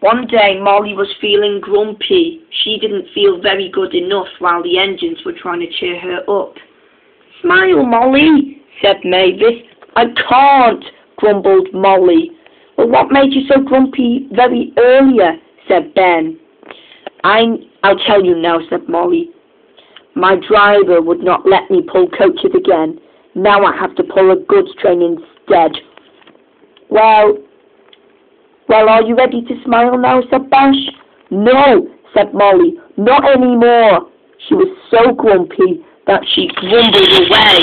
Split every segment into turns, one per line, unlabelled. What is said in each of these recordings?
One day Molly was feeling grumpy. She didn't feel very good enough while the engines were trying to cheer her up. "Smile, Molly," said Mavis. "I can't," grumbled Molly. "Well, what made you so grumpy very earlier?" said Ben. I'll tell you now," said Molly. "My driver would not let me pull coaches again. Now I have to pull a goods train instead." Well, are you ready to smile now?" said Bash. "No," said Molly, "not anymore." She was so grumpy that she grumbled away.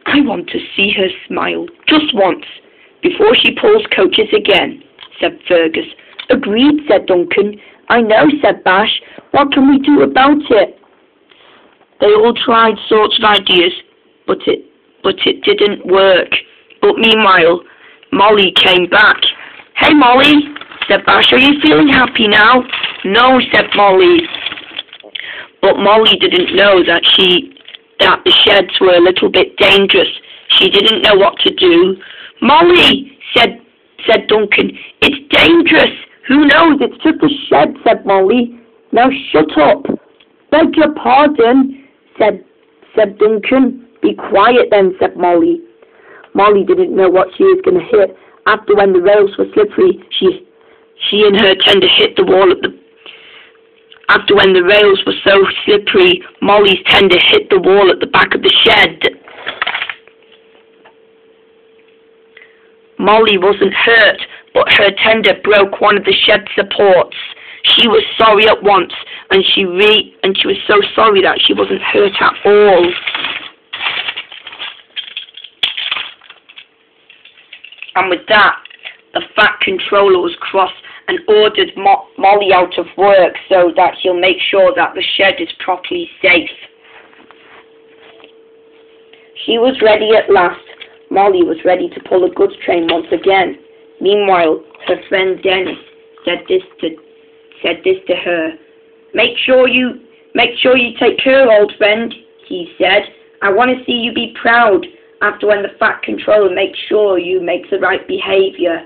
"I want to see her smile, just once, before she pulls coaches again," said Fergus. "Agreed," said Duncan. "I know," said Bash. "What can we do about it?" They all tried sorts of ideas, but it didn't work. But meanwhile, Molly came back. "Hey, Molly," said Bash, "are you feeling happy now?" "No," said Molly. But Molly didn't know that the sheds were a little bit dangerous. She didn't know what to do. "Molly," said Duncan, "it's dangerous." "Who knows? It's just a shed," said Molly. "Now shut up." "Beg your pardon," said Duncan. "Be quiet then," said Molly. Molly didn't know what she was going to hit. After when the rails were slippery, she and her tender hit the wall After when the rails were so slippery, Molly's tender hit the wall at the back of the shed. Molly wasn't hurt, but her tender broke one of the shed supports. She was sorry at once, and she was so sorry that she wasn't hurt at all. And with that, the Fat Controller was cross and ordered Molly out of work so that he'll make sure that the shed is properly safe. She was ready at last. Molly was ready to pull a goods train once again. Meanwhile, her friend Dennis said this to her. Make sure you take care, old friend," he said. "I want to see you be proud after when the Fat Controller makes sure you make the right behaviour."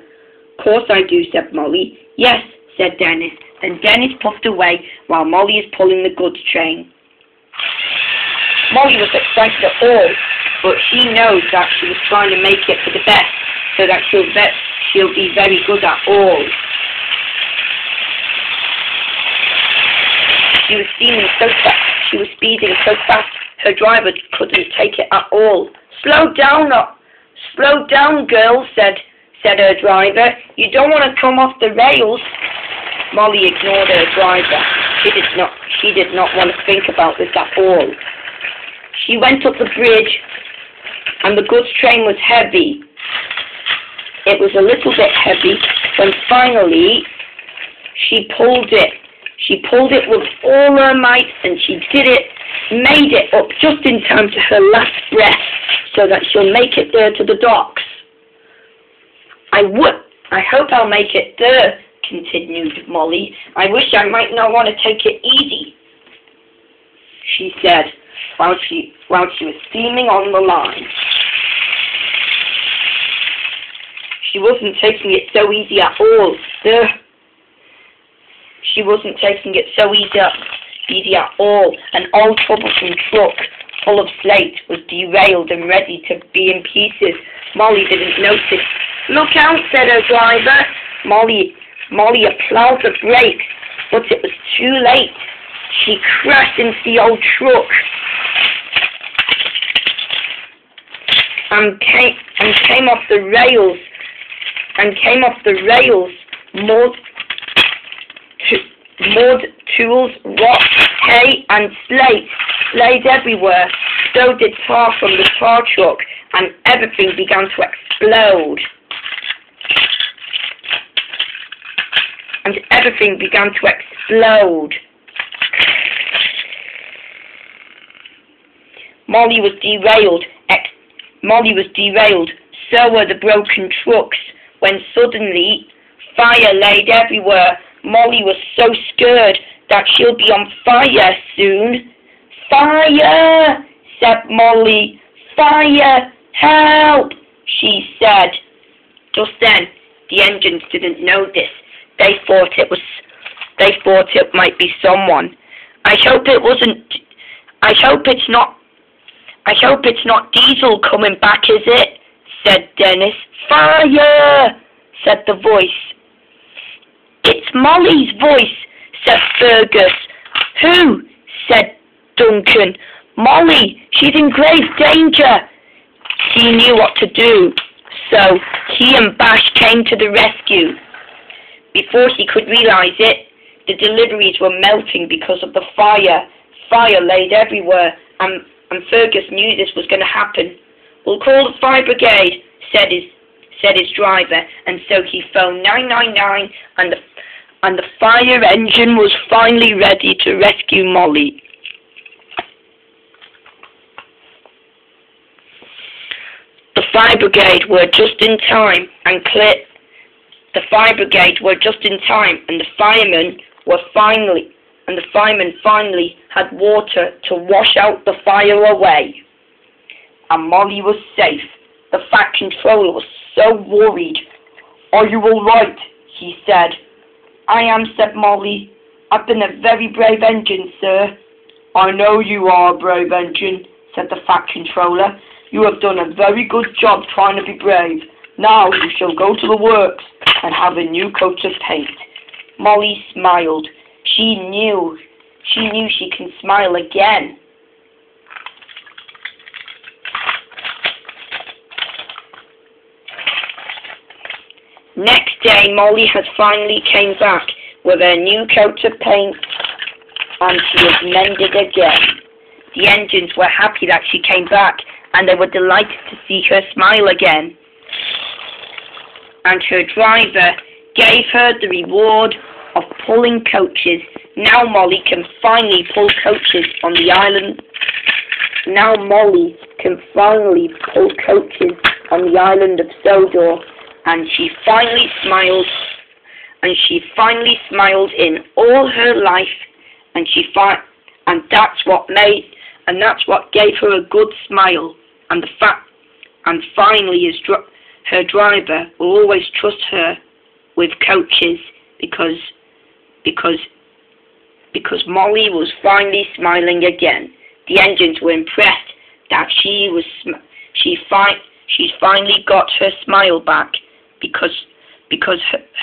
"Course I do," said Molly. "Yes," said Dennis. And Dennis puffed away while Molly is pulling the goods train. Molly was excited at all, but she knows that she was trying to make it for the best, so that she'll be very good at all. She was speeding so fast, her driver couldn't take it at all. Slow down, girl," said her driver. "You don't want to come off the rails." Molly ignored her driver. She did not want to think about this at all. She went up the bridge, and the goods train was heavy. It was a little bit heavy when finally she pulled it. She pulled it with all her might, and she made it up just in time to her last breath, so that she'll make it there to the docks. I hope I'll make it there," continued Molly. "I wish I might not want to take it easy," she said, while she was steaming on the line. She wasn't taking it so easy at all. She wasn't taking it so easy at all. An old troublesome truck full of slate was derailed and ready to be in pieces. Molly didn't notice. "Look out," said her driver. Molly applied the brakes, but it was too late. She crashed into the old truck and came off the rails. Mud, tools, rocks, hay, and slate laid everywhere. So did tar from the tar truck, and everything began to explode. Molly was derailed. So were the broken trucks. When suddenly fire laid everywhere. Molly was so scared that she'll be on fire soon. "Fire!" said Molly. "Fire! Help!" she said. Just then, the engines didn't know this. They thought it might be someone. I hope it's not Diesel coming back, is it? Said Dennis. Fire! Said the voice. It's Molly's voice, said Fergus. Who? Said Duncan. Molly, she's in grave danger. He knew what to do, so he and Bash came to the rescue. Before he could realise it, the deliveries were melting because of the fire. Fire laid everywhere, and Fergus knew this was going to happen. We'll call the fire brigade, said his driver, and so he phoned 999, and the fire engine was finally ready to rescue Molly. The fire brigade were just in time, and the firemen finally had water to wash out the fire away. And Molly was safe. The Fat Controller was so worried. Are you all right? He said. I am, said Molly. I've been a very brave engine, sir. I know you are a brave engine, said the Fat Controller. You have done a very good job trying to be brave. Now you shall go to the works and have a new coat of paint. Molly smiled. She knew she can smile again. Next day, Molly had finally came back with her new coat of paint, and she was mended again. The engines were happy that she came back, and they were delighted to see her smile again. And her driver gave her the reward of pulling coaches. Now Molly can finally pull coaches on the island. Now Molly can finally pull coaches on the island of Sodor, and she finally smiled. And she finally smiled in all her life, and that's what gave her a good smile. And finally, her driver will always trust her with coaches because Molly was finally smiling again. The engines were impressed that she's finally got her smile back because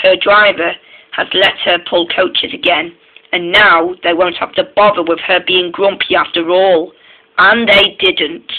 her driver has let her pull coaches again, and now they won't have to bother with her being grumpy after all. And they didn't.